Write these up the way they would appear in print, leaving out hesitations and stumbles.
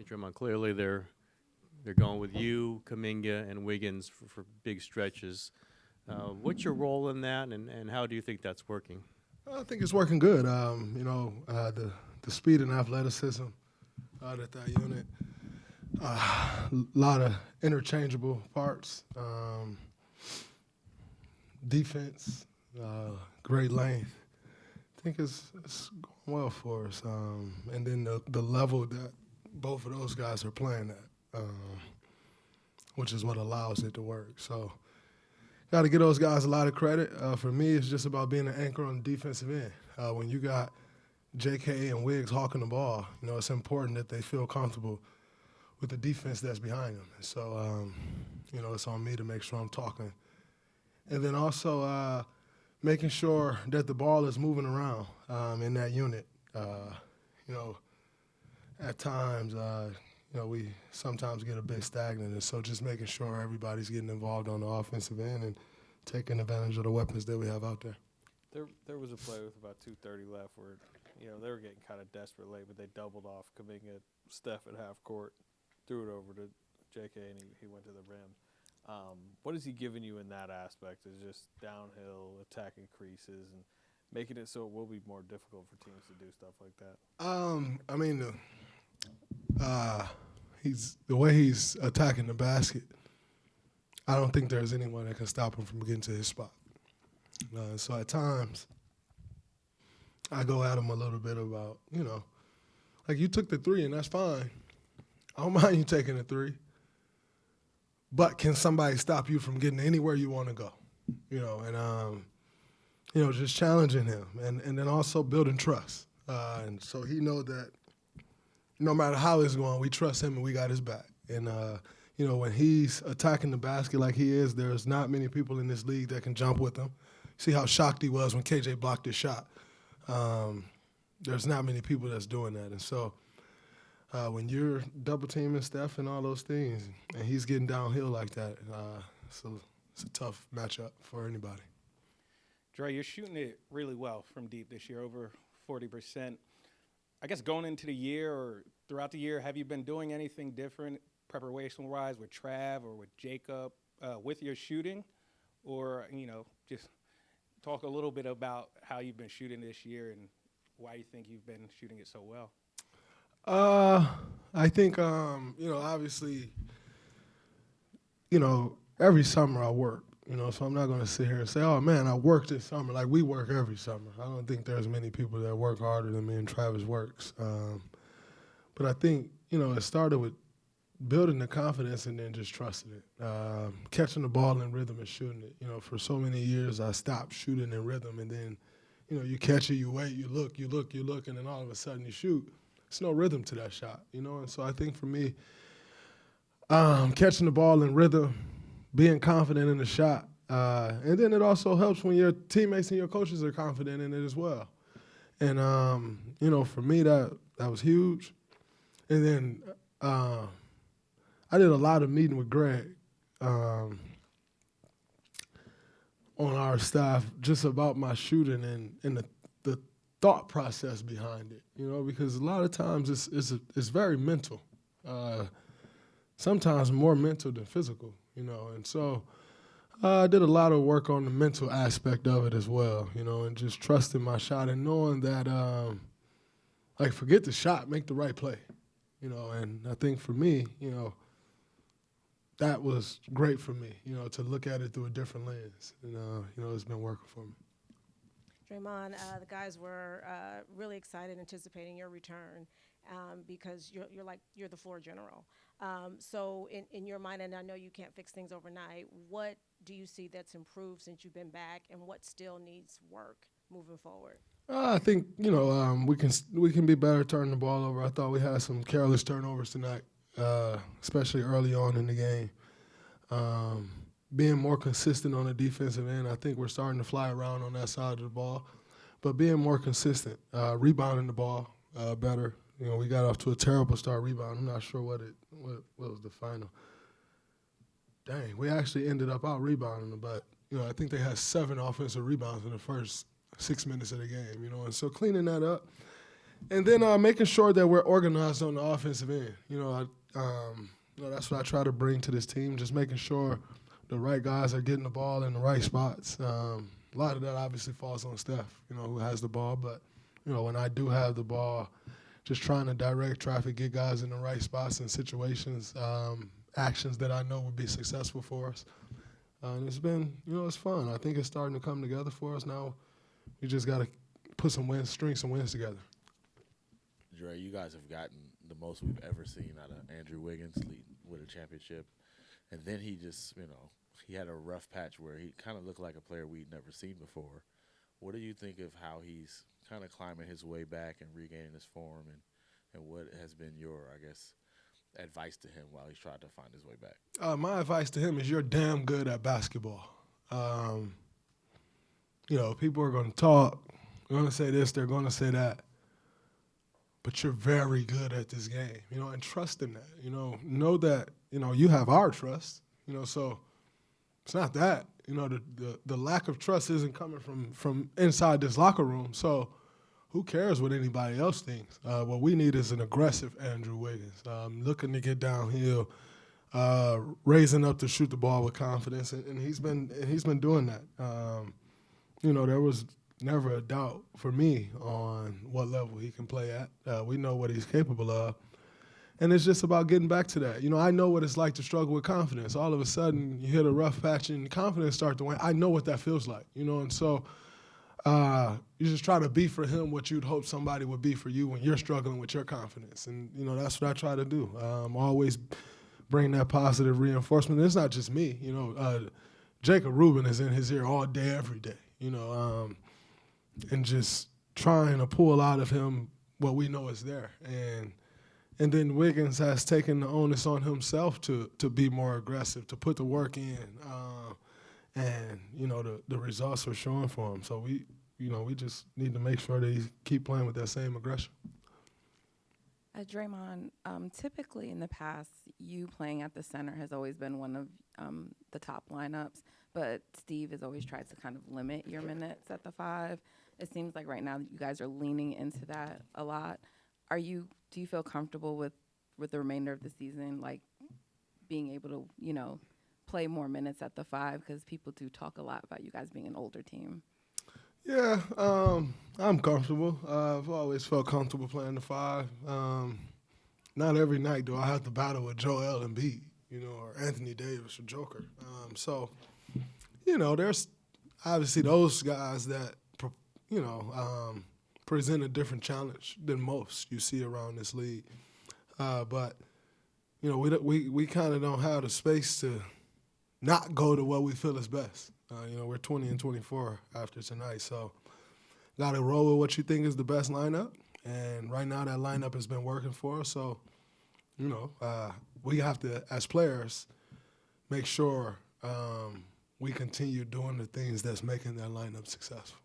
Draymond, clearly they're going with you, Kuminga, and Wiggins for big stretches. What's your role in that, and how do you think that's working? I think it's working good. The speed and athleticism that unit, a lot of interchangeable parts. Defense, great length. I think it's going well for us. And then the level that both of those guys are playing at, which is what allows it to work. So got to give those guys a lot of credit. For me, it's just about being an anchor on the defensive end. When you got J.K. and Wiggs hawking the ball, it's important that they feel comfortable with the defense that's behind them. So, it's on me to make sure I'm talking. And then also making sure that the ball is moving around in that unit. At times, we sometimes get a bit stagnant, and so just making sure everybody's getting involved on the offensive end and taking advantage of the weapons that we have out there. There was a play with about 2:30 left where, they were getting kind of desperate late, but they doubled off Kuminga, Steph at half court, threw it over to J.K. and he went to the rim. What is he giving you in that aspect? Is just downhill, attacking creases, and making it so it will be more difficult for teams to do stuff like that? The way he's attacking the basket, I don't think there's anyone that can stop him from getting to his spot. So at times, I go at him a little bit about, like you took the three and that's fine. I don't mind you taking the three. But can somebody stop you from getting anywhere you want to go? Just challenging him and then also building trust. And so he know that no matter how it's going, we trust him and we got his back. And, when he's attacking the basket like he is, there's not many people in this league that can jump with him. See how shocked he was when KJ blocked his shot. There's not many people that's doing that. And so when you're double-teaming Steph and all those things, and he's getting downhill like that, it's a tough matchup for anybody. Dre, you're shooting it really well from deep this year, over 40%. I guess going into the year or throughout the year, have you been doing anything different preparation-wise with Trav or with Jacob with your shooting? Or, just talk a little bit about how you've been shooting this year and why you think you've been shooting it so well. I think, obviously, every summer I work, so I'm not going to sit here and say, oh, man, I worked this summer. Like, we work every summer. I don't think there's many people that work harder than me and Travis works. But I think, it started with building the confidence and then just trusting it. Catching the ball in rhythm and shooting it. For so many years I stopped shooting in rhythm, and then, you catch it, you wait, you look, and then all of a sudden you shoot. There's no rhythm to that shot, And so I think for me, catching the ball in rhythm, being confident in the shot, and then it also helps when your teammates and your coaches are confident in it as well. And, for me, that was huge. And then I did a lot of meeting with Greg on our staff just about my shooting and the thought process behind it, because a lot of times it's very mental, sometimes more mental than physical, and so I did a lot of work on the mental aspect of it as well, and just trusting my shot and knowing that, forget the shot, make the right play, and I think for me, that was great for me, to look at it through a different lens, and, it's been working for me. Draymond, the guys were really excited, anticipating your return because you're the floor general. So in your mind, and I know you can't fix things overnight, what do you see that's improved since you've been back, and what still needs work moving forward? I think we can be better turning the ball over. I thought we had some careless turnovers tonight, especially early on in the game. Being more consistent on the defensive end, I think we're starting to fly around on that side of the ball. But being more consistent, rebounding the ball better. We got off to a terrible start rebounding. I'm not sure what was the final. Dang, we actually ended up out rebounding them, but I think they had 7 offensive rebounds in the first 6 minutes of the game. And so cleaning that up And then making sure that we're organized on the offensive end. That's what I try to bring to this team, just making sure the right guys are getting the ball in the right spots. A lot of that obviously falls on Steph, who has the ball. But, when I do have the ball, just trying to direct traffic, get guys in the right spots and situations, actions that I know would be successful for us. And it's been, it's fun. I think it's starting to come together for us now. We just got to put string some wins together. Dre, you guys have gotten the most we've ever seen out of Andrew Wiggins lead with a championship. And then he just, he had a rough patch where he kind of looked like a player we'd never seen before. What do you think of how he's kind of climbing his way back and regaining his form, and what has been your, I guess, advice to him while he's trying to find his way back? My advice to him is you're damn good at basketball. People are going to talk. They're going to say this, they're going to say that. But you're very good at this game, and trust in that. Know that, you have our trust, so it's not that. The lack of trust isn't coming from inside this locker room, so who cares what anybody else thinks? What we need is an aggressive Andrew Wiggins, looking to get downhill, raising up to shoot the ball with confidence, and he's been doing that. There was never a doubt for me on what level he can play at. We know what he's capable of. And it's just about getting back to that. I know what it's like to struggle with confidence. All of a sudden, you hit a rough patch and confidence starts to wane. I know what that feels like, and so you just try to be for him what you'd hope somebody would be for you when you're struggling with your confidence. And, that's what I try to do. Always bring that positive reinforcement. And it's not just me. Jacob Rubin is in his ear all day, every day, and just trying to pull out of him what we know is there. And then Wiggins has taken the onus on himself to be more aggressive, to put the work in, and the results are showing for him. So we just need to make sure that he keep playing with that same aggression. Draymond, typically in the past, you playing at the center has always been one of the top lineups, but Steve has always tried to kind of limit your minutes at the 5. It seems like right now you guys are leaning into that a lot. Do you feel comfortable with the remainder of the season, like being able to, play more minutes at the 5? Because people do talk a lot about you guys being an older team. Yeah, I'm comfortable. I've always felt comfortable playing the 5. Not every night do I have to battle with Joel Embiid, or Anthony Davis or Joker. So, there's obviously those guys that, present a different challenge than most you see around this league. But, we kind of don't have the space to not go to what we feel is best. We're 20-24 after tonight, so got to roll with what you think is the best lineup. And right now that lineup has been working for us, so, we have to, as players, make sure we continue doing the things that's making that lineup successful.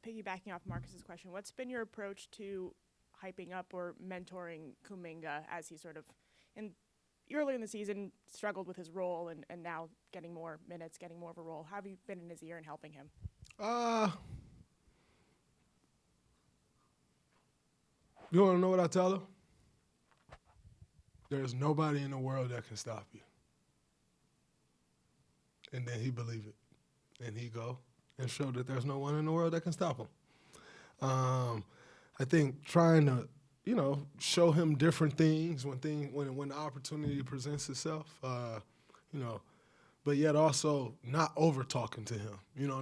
Piggybacking off Marcus's question, what's been your approach to hyping up or mentoring Kuminga as he sort of, earlier in the season, struggled with his role and now getting more minutes, getting more of a role? How have you been in his ear and helping him? You want to know what I tell him? There's nobody in the world that can stop you. And then he believe it. And he go and show that there's no one in the world that can stop him. I think trying to, show him different things when the opportunity presents itself, but yet also not over-talking to him,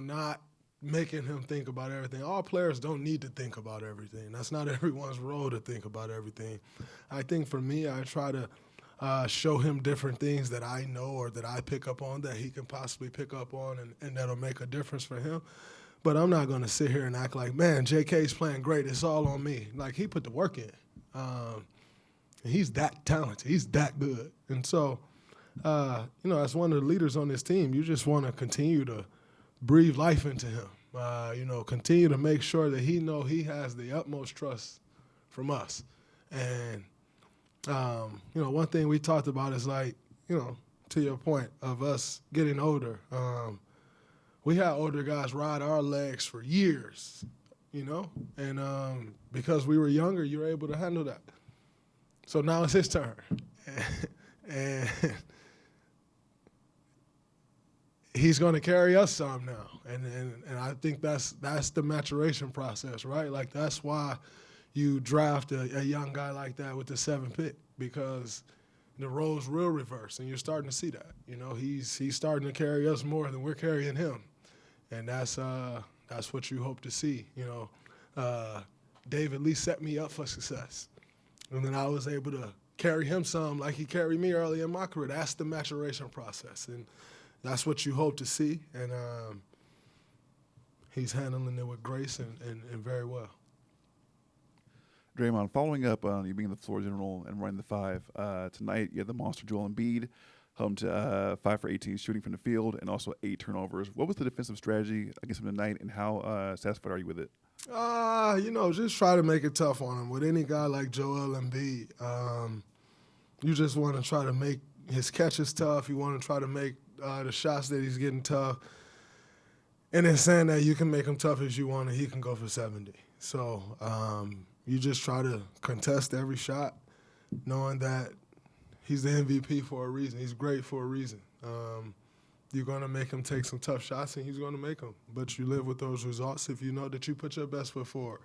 not making him think about everything. All players don't need to think about everything. That's not everyone's role to think about everything. I think for me, I try to show him different things that I know or that I pick up on that he can possibly pick up on and that'll make a difference for him. But I'm not going to sit here and act like, man, JK's playing great. It's all on me. Like, he put the work in. He's that talented. He's that good. And so, as one of the leaders on this team, you just want to continue to breathe life into him. Continue to make sure that he has the utmost trust from us. And one thing we talked about is to your point of us getting older, we had older guys ride our legs for years, you know? And because we were younger, you were able to handle that. So now it's his turn. And he's going to carry us some now. And I think that's the maturation process, right? Like, that's why you draft a young guy like that with the 7th pick, because the roles will reverse, and you're starting to see that. You know, he's starting to carry us more than we're carrying him. And that's what you hope to see, you know. Dave at least set me up for success. And then I was able to carry him some like he carried me early in my career. That's the maturation process. And that's what you hope to see. And he's handling it with grace and very well. Draymond, following up on you being the floor general and running the 5, tonight you had the monster Joel Embiid, home to 5 for 18 shooting from the field and also 8 turnovers. What was the defensive strategy against him tonight, and how satisfied are you with it? You know, just try to make it tough on him. With any guy like Joel Embiid, you just want to try to make his catches tough. You want to try to make the shots that he's getting tough. And in saying that, you can make him tough as you want, and he can go for 70. So you just try to contest every shot, knowing that he's the MVP for a reason. He's great for a reason. You're going to make him take some tough shots, and he's going to make them. But you live with those results if you know that you put your best foot forward.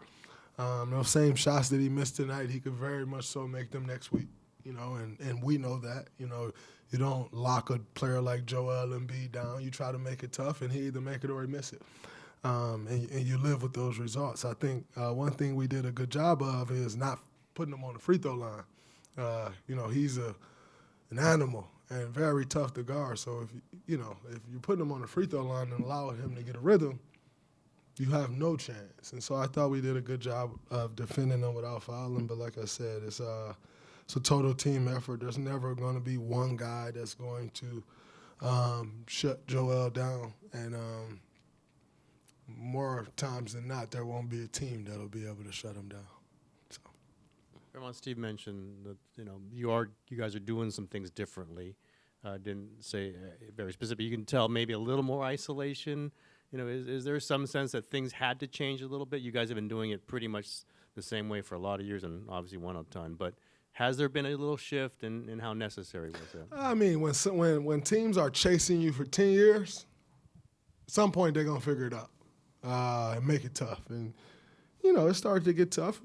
Those same shots that he missed tonight, he could very much so make them next week. You know, and we know that. You know, you don't lock a player like Joel Embiid down. You try to make it tough, and he either make it or he miss it. And you live with those results. I think one thing we did a good job of is not putting him on the free throw line. You know, he's an animal and very tough to guard. So if you put him on the free throw line and allow him to get a rhythm, you have no chance. And so I thought we did a good job of defending him without fouling. But like I said, it's a total team effort. There's never going to be one guy that's going to shut Joel down. And more times than not, there won't be a team that'll be able to shut him down. So. Steve mentioned that you guys are doing some things differently. Didn't say very specific. You can tell maybe a little more isolation. Is there some sense that things had to change a little bit? You guys have been doing it pretty much the same way for a lot of years, and obviously one a ton. But has there been a little shift, and how necessary was that? I mean, when teams are chasing you for 10 years, at some point they're gonna figure it out and make it tough. And it started to get tough.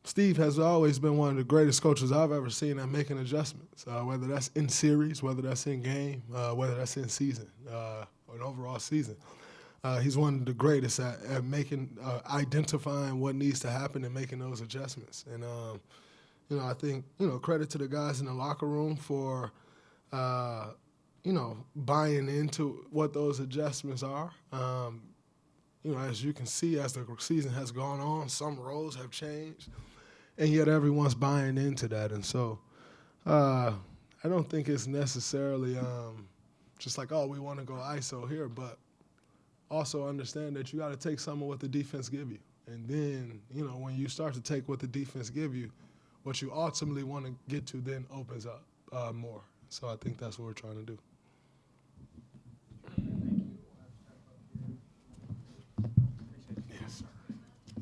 Steve has always been one of the greatest coaches I've ever seen at making adjustments, whether that's in series, whether that's in game, whether that's in season or an overall season. He's one of the greatest at making, identifying what needs to happen and making those adjustments. And, I think, credit to the guys in the locker room for, buying into what those adjustments are. As you can see, as the season has gone on, some roles have changed, and yet everyone's buying into that. And so I don't think it's necessarily just like, we want to go ISO here, but also understand that you got to take some of what the defense give you. And then, when you start to take what the defense give you, what you ultimately want to get to then opens up more. So I think that's what we're trying to do.